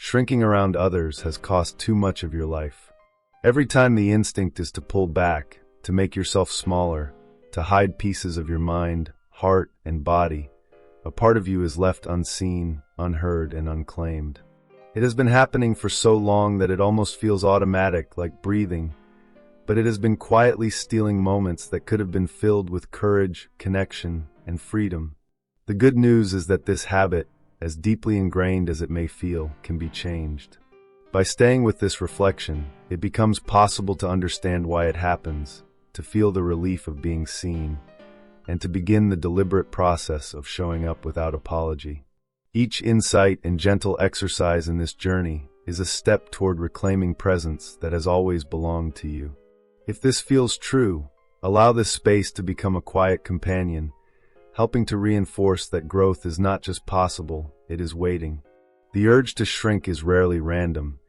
Shrinking around others has cost too much of your life. Every time the instinct is to pull back, to make yourself smaller, to hide pieces of your mind, heart, and body, a part of you is left unseen, unheard, and unclaimed. It has been happening for so long that it almost feels automatic, like breathing, but it has been quietly stealing moments that could have been filled with courage, connection, and freedom. The good news is that this habit, as deeply ingrained as it may feel, can be changed. By staying with this reflection, it becomes possible to understand why it happens, to feel the relief of being seen, and to begin the deliberate process of showing up without apology. Each insight and gentle exercise in this journey is a step toward reclaiming presence that has always belonged to you. If this feels true, allow this space to become a quiet companion, helping to reinforce that growth is not just possible, it is waiting. The urge to shrink is rarely random.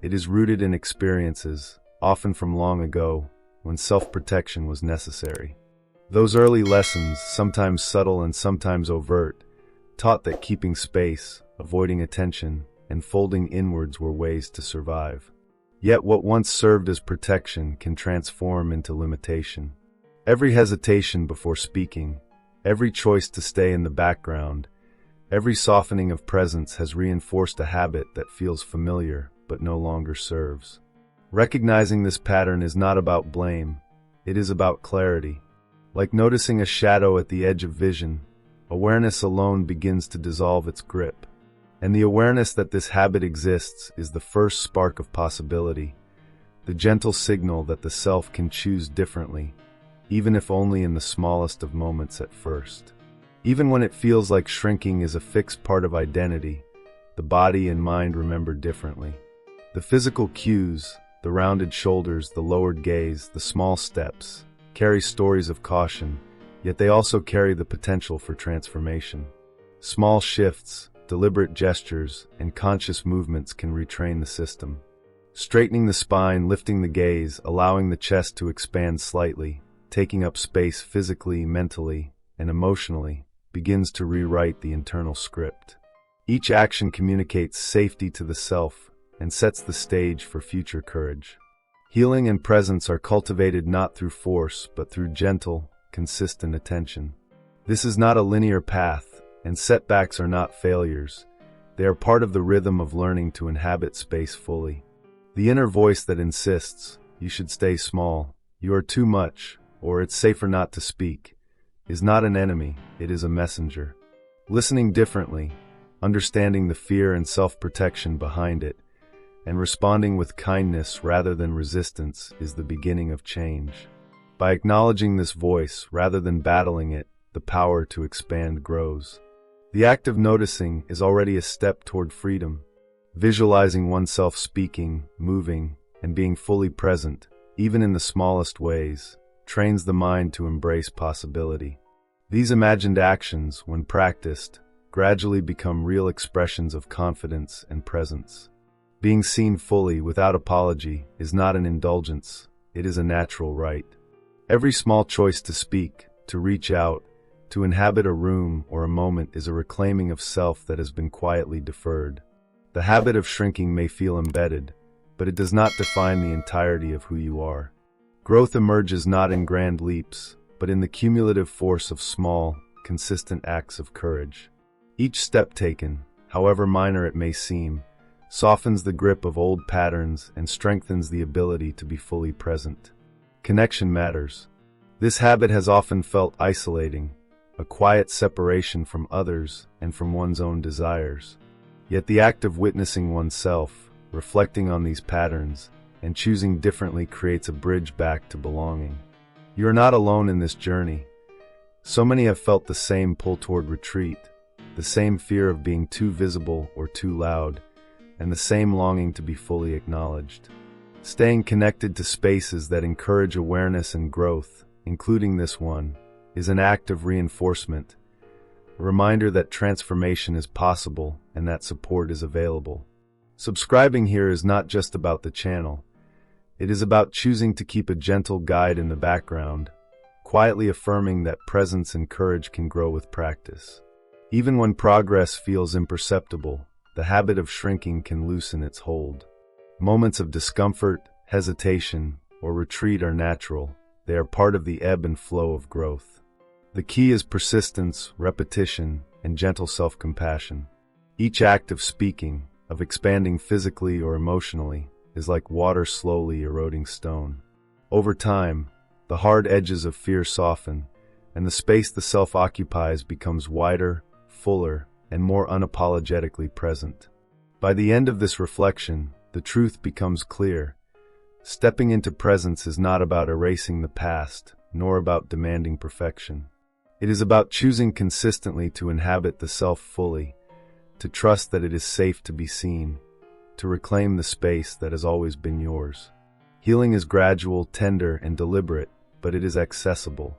It is rooted in experiences, often from long ago, when self-protection was necessary. Those early lessons, sometimes subtle and sometimes overt, taught that keeping space, avoiding attention, and folding inwards were ways to survive. Yet what once served as protection can transform into limitation. Every hesitation before speaking, every choice to stay in the background, every softening of presence has reinforced a habit that feels familiar but no longer serves. Recognizing this pattern is not about blame, it is about clarity. Like noticing a shadow at the edge of vision, awareness alone begins to dissolve its grip. And the awareness that this habit exists is the first spark of possibility, the gentle signal that the self can choose differently, even if only in the smallest of moments at first. Even when it feels like shrinking is a fixed part of identity, the body and mind remember differently. The physical cues, the rounded shoulders, the lowered gaze, the small steps, carry stories of caution, yet they also carry the potential for transformation. Small shifts, deliberate gestures, and conscious movements can retrain the system. Straightening the spine, lifting the gaze, allowing the chest to expand slightly, taking up space physically, mentally, and emotionally, begins to rewrite the internal script. Each action communicates safety to the self and sets the stage for future courage. Healing and presence are cultivated not through force, but through gentle, consistent attention. This is not a linear path, and setbacks are not failures. They are part of the rhythm of learning to inhabit space fully. The inner voice that insists, "You should stay small, you are too much," or "It's safer not to speak," is not an enemy, it is a messenger. Listening differently, understanding the fear and self-protection behind it, and responding with kindness rather than resistance is the beginning of change. By acknowledging this voice rather than battling it, the power to expand grows. The act of noticing is already a step toward freedom. Visualizing oneself speaking, moving, and being fully present, even in the smallest ways, trains the mind to embrace possibility. These imagined actions, when practiced, gradually become real expressions of confidence and presence. Being seen fully, without apology, is not an indulgence, it is a natural right. Every small choice to speak, to reach out, to inhabit a room or a moment is a reclaiming of self that has been quietly deferred. The habit of shrinking may feel embedded, but it does not define the entirety of who you are. Growth emerges not in grand leaps, but in the cumulative force of small, consistent acts of courage. Each step taken, however minor it may seem, softens the grip of old patterns and strengthens the ability to be fully present. Connection matters. This habit has often felt isolating, a quiet separation from others and from one's own desires. Yet the act of witnessing oneself, reflecting on these patterns, and choosing differently creates a bridge back to belonging. You are not alone in this journey. So many have felt the same pull toward retreat, the same fear of being too visible or too loud, and the same longing to be fully acknowledged. Staying connected to spaces that encourage awareness and growth, including this one, is an act of reinforcement, a reminder that transformation is possible and that support is available. Subscribing here is not just about the channel. It is about choosing to keep a gentle guide in the background, quietly affirming that presence and courage can grow with practice. Even when progress feels imperceptible, the habit of shrinking can loosen its hold. Moments of discomfort, hesitation, or retreat are natural. They are part of the ebb and flow of growth. The key is persistence, repetition, and gentle self-compassion. Each act of speaking, of expanding physically or emotionally, is like water slowly eroding stone. Over time, the hard edges of fear soften, and the space the self occupies becomes wider, fuller, and more unapologetically present. By the end of this reflection, the truth becomes clear. Stepping into presence is not about erasing the past, nor about demanding perfection. It is about choosing consistently to inhabit the self fully, to trust that it is safe to be seen, to reclaim the space that has always been yours. Healing is gradual, tender, and deliberate, but it is accessible.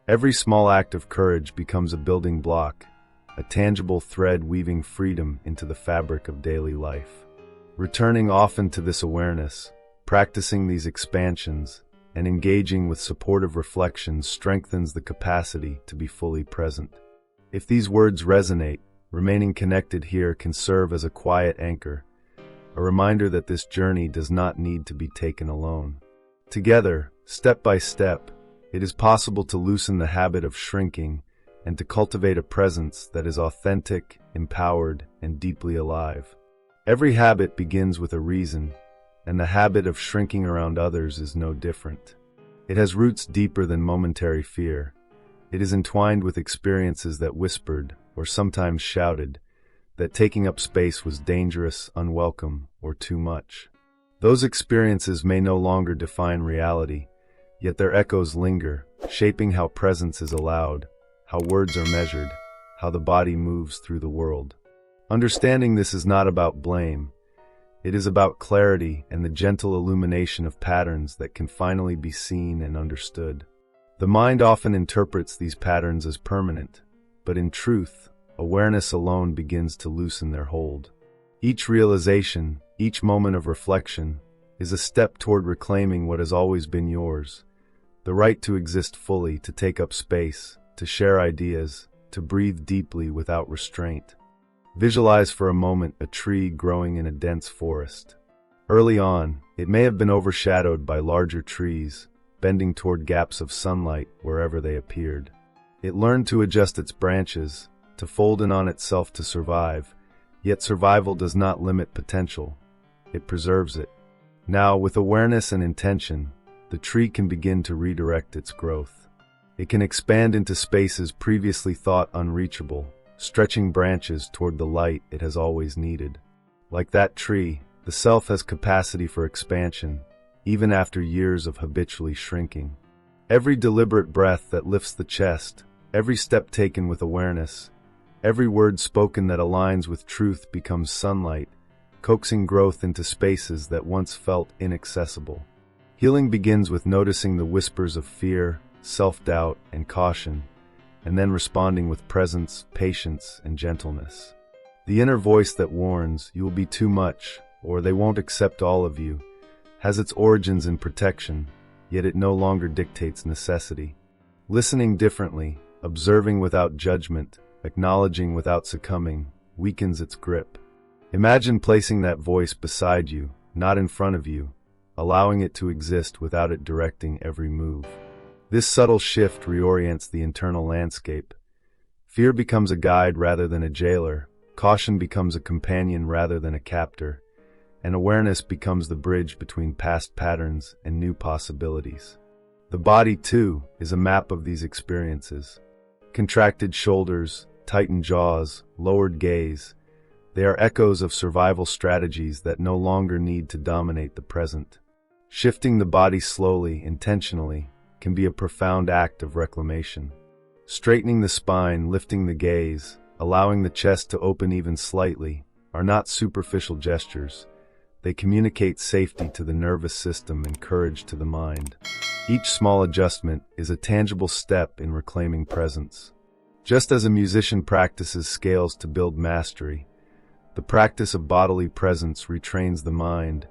Every small act of courage becomes a building block, a tangible thread weaving freedom into the fabric of daily life. Returning often to this awareness, practicing these expansions, and engaging with supportive reflections strengthens the capacity to be fully present. If these words resonate, remaining connected here can serve as a quiet anchor, a reminder that this journey does not need to be taken alone. Together, step by step, it is possible to loosen the habit of shrinking and to cultivate a presence that is authentic, empowered, and deeply alive. Every habit begins with a reason, and the habit of shrinking around others is no different. It has roots deeper than momentary fear. It is entwined with experiences that whispered, or sometimes shouted, that taking up space was dangerous, unwelcome, or too much. Those experiences may no longer define reality, yet their echoes linger, shaping how presence is allowed, how words are measured, how the body moves through the world. Understanding this is not about blame. It is about clarity and the gentle illumination of patterns that can finally be seen and understood. The mind often interprets these patterns as permanent, but in truth, awareness alone begins to loosen their hold. Each realization, each moment of reflection, is a step toward reclaiming what has always been yours. The right to exist fully, to take up space, to share ideas, to breathe deeply without restraint. Visualize for a moment a tree growing in a dense forest. Early on, it may have been overshadowed by larger trees, bending toward gaps of sunlight wherever they appeared. It learned to adjust its branches, to fold in on itself to survive, yet survival does not limit potential. It preserves it. Now, with awareness and intention, the tree can begin to redirect its growth. It can expand into spaces previously thought unreachable, stretching branches toward the light it has always needed. Like that tree, the self has capacity for expansion, even after years of habitually shrinking. Every deliberate breath that lifts the chest, every step taken with awareness, every word spoken that aligns with truth becomes sunlight, coaxing growth into spaces that once felt inaccessible. Healing begins with noticing the whispers of fear, self-doubt, and caution, and then responding with presence, patience, and gentleness. The inner voice that warns, "You will be too much," or "They won't accept all of you," has its origins in protection, yet it no longer dictates necessity. Listening differently, observing without judgment, acknowledging without succumbing, weakens its grip. Imagine placing that voice beside you, not in front of you, allowing it to exist without it directing every move. This subtle shift reorients the internal landscape. Fear becomes a guide rather than a jailer, caution becomes a companion rather than a captor, and awareness becomes the bridge between past patterns and new possibilities. The body, too, is a map of these experiences. Contracted shoulders, tightened jaws, lowered gaze, they are echoes of survival strategies that no longer need to dominate the present. Shifting the body slowly, intentionally, can be a profound act of reclamation. Straightening the spine, lifting the gaze, allowing the chest to open even slightly, are not superficial gestures. They communicate safety to the nervous system and courage to the mind. Each small adjustment is a tangible step in reclaiming presence. Just as a musician practices scales to build mastery, the practice of bodily presence retrains the mind,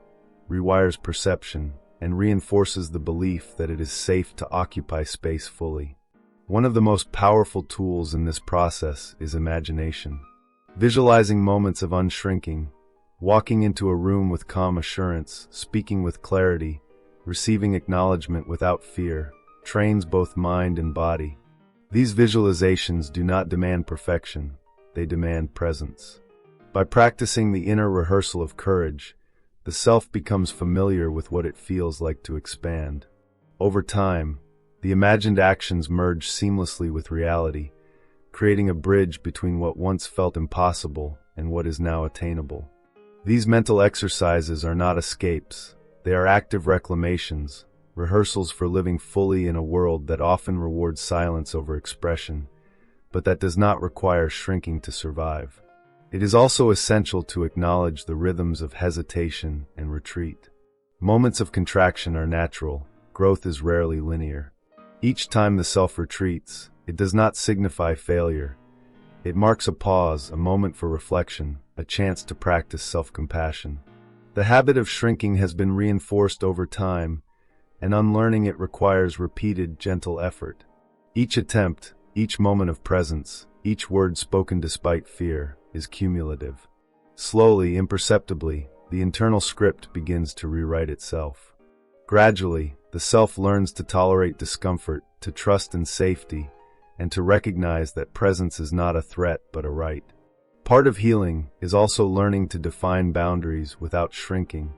rewires perception, and reinforces the belief that it is safe to occupy space fully. One of the most powerful tools in this process is imagination. Visualizing moments of unshrinking, walking into a room with calm assurance, speaking with clarity, receiving acknowledgement without fear, trains both mind and body. These visualizations do not demand perfection, they demand presence. By practicing the inner rehearsal of courage, the self becomes familiar with what it feels like to expand. Over time, the imagined actions merge seamlessly with reality, creating a bridge between what once felt impossible and what is now attainable. These mental exercises are not escapes, they are active reclamations, rehearsals for living fully in a world that often rewards silence over expression, but that does not require shrinking to survive. It is also essential to acknowledge the rhythms of hesitation and retreat. Moments of contraction are natural, growth is rarely linear. Each time the self retreats, it does not signify failure. It marks a pause, a moment for reflection, a chance to practice self-compassion. The habit of shrinking has been reinforced over time, and unlearning it requires repeated, gentle effort. Each attempt, each moment of presence, each word spoken despite fear, is cumulative. Slowly, imperceptibly, the internal script begins to rewrite itself. Gradually, the self learns to tolerate discomfort, to trust in safety, and to recognize that presence is not a threat but a right. Part of healing is also learning to define boundaries without shrinking.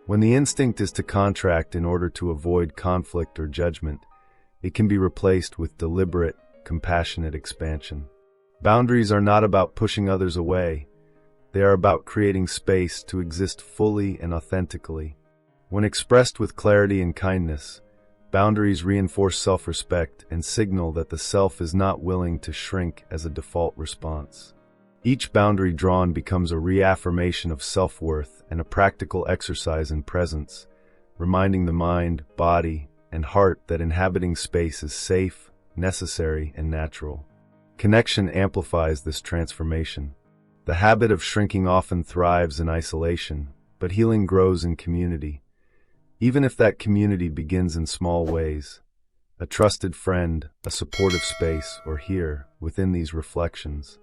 When the instinct is to contract in order to avoid conflict or judgment, it can be replaced with deliberate, compassionate expansion. Boundaries are not about pushing others away. They are about creating space to exist fully and authentically. When expressed with clarity and kindness, boundaries reinforce self-respect and signal that the self is not willing to shrink as a default response. Each boundary drawn becomes a reaffirmation of self-worth and a practical exercise in presence, reminding the mind, body, and heart that inhabiting space is safe, necessary, and natural. Connection amplifies this transformation. The habit of shrinking often thrives in isolation, but healing grows in community. Even if that community begins in small ways, a trusted friend, a supportive space, or here, within these reflections.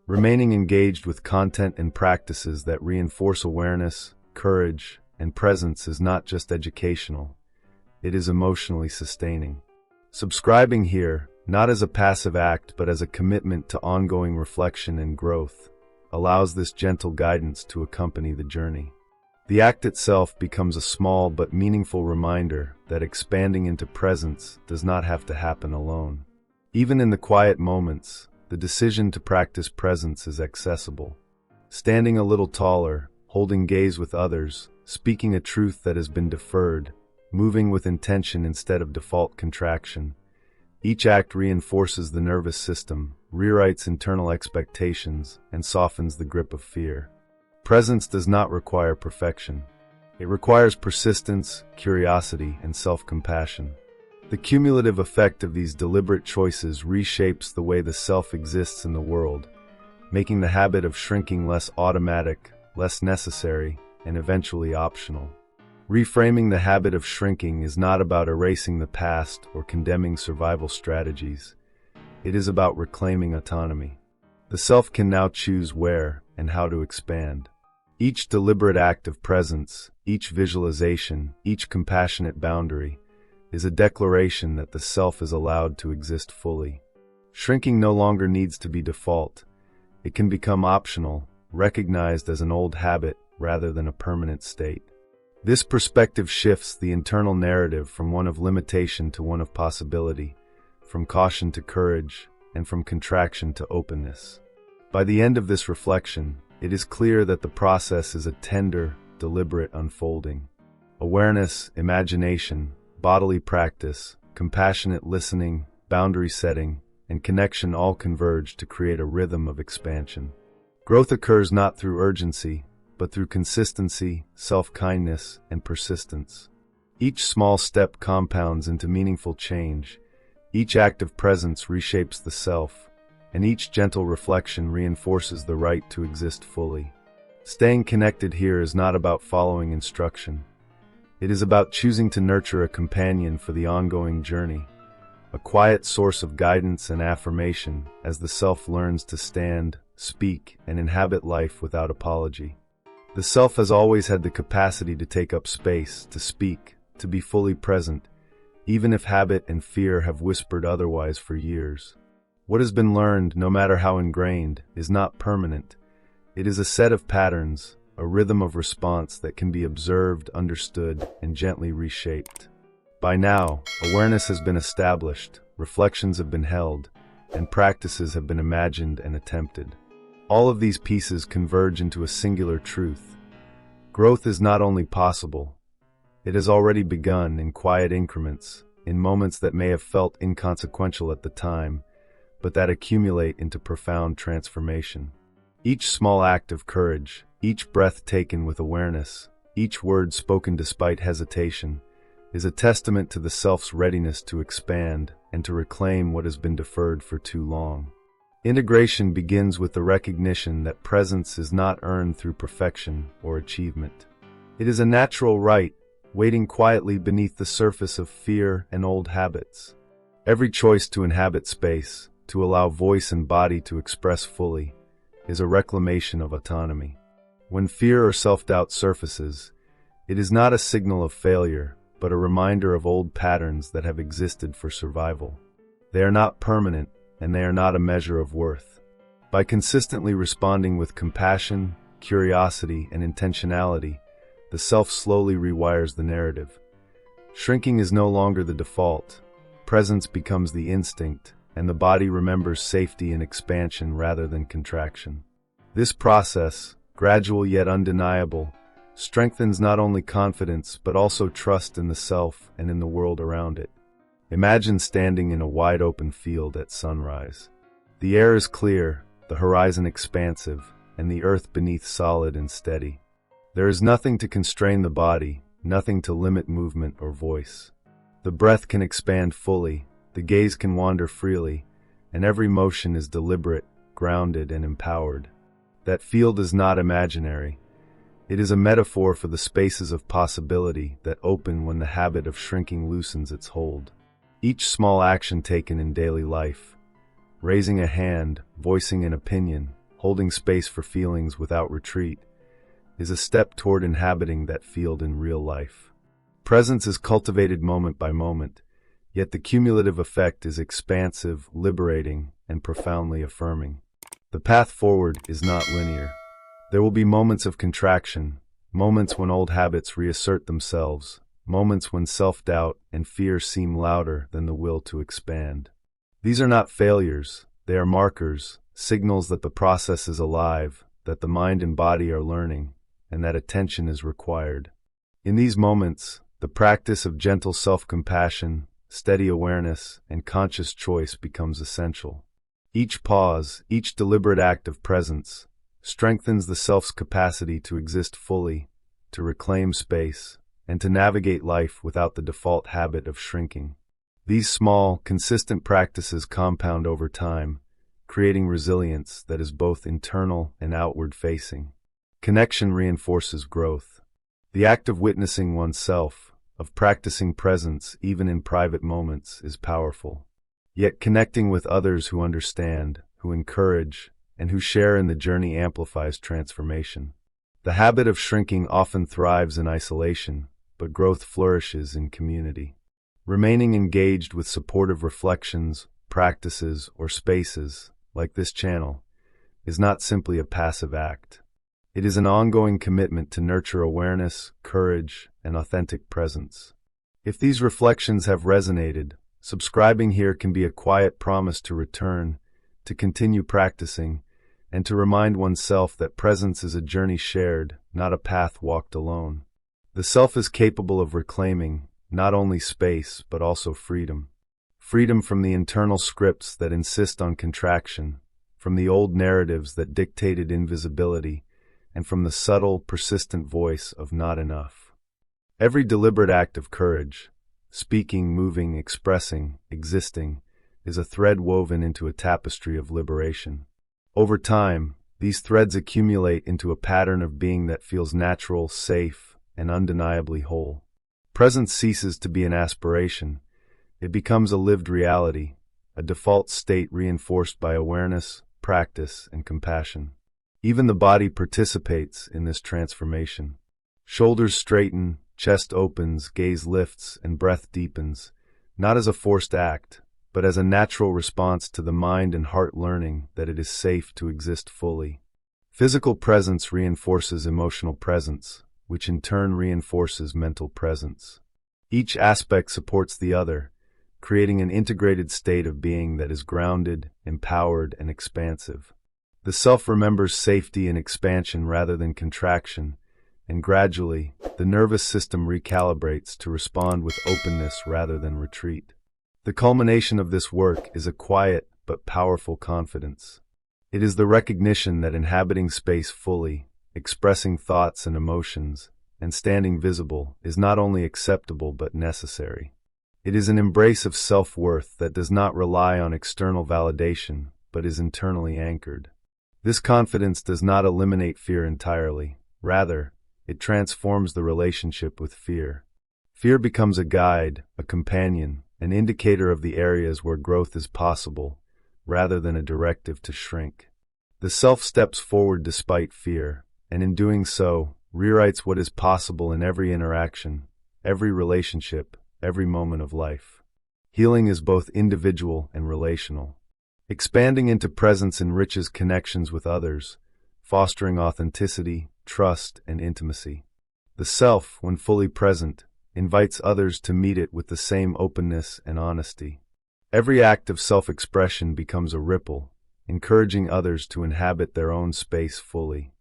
Remaining engaged with content and practices that reinforce awareness, courage, and presence is not just educational, it is emotionally sustaining. Subscribing here, not as a passive act but as a commitment to ongoing reflection and growth, allows this gentle guidance to accompany the journey. The act itself becomes a small but meaningful reminder that expanding into presence does not have to happen alone. Even in the quiet moments, the decision to practice presence is accessible. Standing a little taller, holding gaze with others, speaking a truth that has been deferred, moving with intention instead of default contraction. Each act reinforces the nervous system, rewrites internal expectations, and softens the grip of fear. Presence does not require perfection. It requires persistence, curiosity, and self-compassion. The cumulative effect of these deliberate choices reshapes the way the self exists in the world, making the habit of shrinking less automatic, less necessary, and eventually optional. Reframing the habit of shrinking is not about erasing the past or condemning survival strategies. It is about reclaiming autonomy. The self can now choose where and how to expand. Each deliberate act of presence, each visualization, each compassionate boundary, is a declaration that the self is allowed to exist fully. Shrinking no longer needs to be default. It can become optional, recognized as an old habit rather than a permanent state. This perspective shifts the internal narrative from one of limitation to one of possibility, from caution to courage, and from contraction to openness. By the end of this reflection, it is clear that the process is a tender, deliberate unfolding. Awareness, imagination, bodily practice, compassionate listening, boundary setting, and connection all converge to create a rhythm of expansion. Growth occurs not through urgency, but through consistency, self-kindness, and persistence. Each small step compounds into meaningful change. Each act of presence reshapes the self, and each gentle reflection reinforces the right to exist fully. Staying connected here is not about following instruction. It is about choosing to nurture a companion for the ongoing journey, a quiet source of guidance and affirmation as the self learns to stand, speak, and inhabit life without apology. The self has always had the capacity to take up space, to speak, to be fully present, even if habit and fear have whispered otherwise for years. What has been learned, no matter how ingrained, is not permanent. It is a set of patterns, a rhythm of response that can be observed, understood, and gently reshaped. By now, awareness has been established, reflections have been held, and practices have been imagined and attempted. All of these pieces converge into a singular truth. Growth is not only possible, it has already begun in quiet increments, in moments that may have felt inconsequential at the time, but that accumulate into profound transformation. Each small act of courage, each breath taken with awareness, each word spoken despite hesitation, is a testament to the self's readiness to expand and to reclaim what has been deferred for too long. Integration begins with the recognition that presence is not earned through perfection or achievement. It is a natural right, waiting quietly beneath the surface of fear and old habits. Every choice to inhabit space, to allow voice and body to express fully, is a reclamation of autonomy. When fear or self-doubt surfaces, it is not a signal of failure, but a reminder of old patterns that have existed for survival. They are not permanent, and they are not a measure of worth. By consistently responding with compassion, curiosity, and intentionality, the self slowly rewires the narrative. Shrinking is no longer the default. Presence becomes the instinct, and the body remembers safety and expansion rather than contraction. This process, gradual yet undeniable, strengthens not only confidence but also trust in the self and in the world around it. Imagine standing in a wide-open field at sunrise. The air is clear, the horizon expansive, and the earth beneath solid and steady. There is nothing to constrain the body, nothing to limit movement or voice. The breath can expand fully, the gaze can wander freely, and every motion is deliberate, grounded, and empowered. That field is not imaginary. It is a metaphor for the spaces of possibility that open when the habit of shrinking loosens its hold. Each small action taken in daily life, raising a hand, voicing an opinion, holding space for feelings without retreat, is a step toward inhabiting that field in real life. Presence is cultivated moment by moment, yet the cumulative effect is expansive, liberating, and profoundly affirming. The path forward is not linear. There will be moments of contraction, moments when old habits reassert themselves, moments when self-doubt and fear seem louder than the will to expand. These are not failures, they are markers, signals that the process is alive, that the mind and body are learning, and that attention is required. In these moments, the practice of gentle self-compassion, steady awareness, and conscious choice becomes essential. Each pause, each deliberate act of presence, strengthens the self's capacity to exist fully, to reclaim space, and to navigate life without the default habit of shrinking. These small, consistent practices compound over time, creating resilience that is both internal and outward-facing. Connection reinforces growth. The act of witnessing oneself, of practicing presence even in private moments, is powerful. Yet connecting with others who understand, who encourage, and who share in the journey amplifies transformation. The habit of shrinking often thrives in isolation, but growth flourishes in community. Remaining engaged with supportive reflections, practices, or spaces, like this channel, is not simply a passive act. It is an ongoing commitment to nurture awareness, courage, and authentic presence. If these reflections have resonated, subscribing here can be a quiet promise to return, to continue practicing, and to remind oneself that presence is a journey shared, not a path walked alone. The self is capable of reclaiming not only space but also freedom. Freedom from the internal scripts that insist on contraction, from the old narratives that dictated invisibility, and from the subtle, persistent voice of not enough. Every deliberate act of courage, speaking, moving, expressing, existing, is a thread woven into a tapestry of liberation. Over time, these threads accumulate into a pattern of being that feels natural, safe, and undeniably whole. Presence ceases to be an aspiration, It becomes a lived reality, a default state reinforced by awareness, practice, and compassion. Even the body participates in this transformation. Shoulders straighten, chest opens, gaze lifts, and breath deepens, not as a forced act, but as a natural response to the mind and heart learning that it is safe to exist fully. Physical presence reinforces emotional presence, which in turn reinforces mental presence. Each aspect supports the other, creating an integrated state of being that is grounded, empowered, and expansive. The self remembers safety and expansion rather than contraction, and gradually, the nervous system recalibrates to respond with openness rather than retreat. The culmination of this work is a quiet but powerful confidence. It is the recognition that inhabiting space fully, expressing thoughts and emotions, and standing visible is not only acceptable but necessary. It is an embrace of self-worth that does not rely on external validation but is internally anchored. This confidence does not eliminate fear entirely. Rather, it transforms the relationship with fear. Fear becomes a guide, a companion, an indicator of the areas where growth is possible, rather than a directive to shrink. The self steps forward despite fear, and in doing so, rewrites what is possible in every interaction, every relationship, every moment of life. Healing is both individual and relational. Expanding into presence enriches connections with others, fostering authenticity, trust, and intimacy. The self, when fully present, invites others to meet it with the same openness and honesty. Every act of self-expression becomes a ripple, encouraging others to inhabit their own space fully.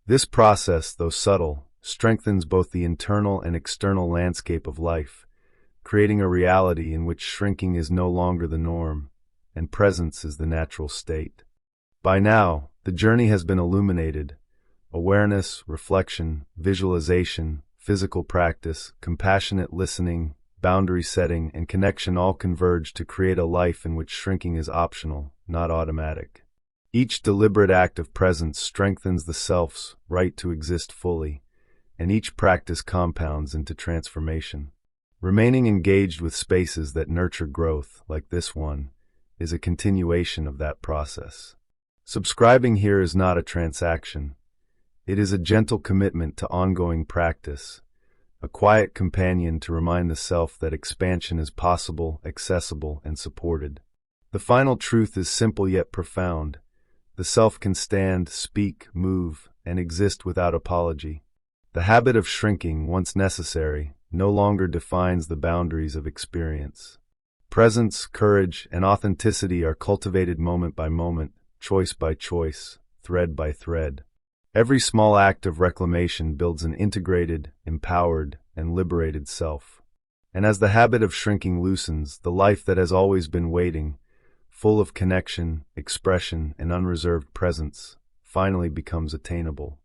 This process, though subtle, strengthens both the internal and external landscape of life, creating a reality in which shrinking is no longer the norm, and presence is the natural state. By now, the journey has been illuminated. Awareness, reflection, visualization, physical practice, compassionate listening, boundary setting, and connection all converge to create a life in which shrinking is optional, not automatic. Each deliberate act of presence strengthens the self's right to exist fully, and each practice compounds into transformation. Remaining engaged with spaces that nurture growth, like this one, is a continuation of that process. Subscribing here is not a transaction. It is a gentle commitment to ongoing practice, a quiet companion to remind the self that expansion is possible, accessible, and supported. The final truth is simple yet profound. The self can stand, speak, move, and exist without apology. The habit of shrinking, once necessary, no longer defines the boundaries of experience. Presence, courage, and authenticity are cultivated moment by moment, choice by choice, thread by thread. Every small act of reclamation builds an integrated, empowered, and liberated self. And as the habit of shrinking loosens, the life that has always been waiting, full of connection, expression, and unreserved presence, finally becomes attainable.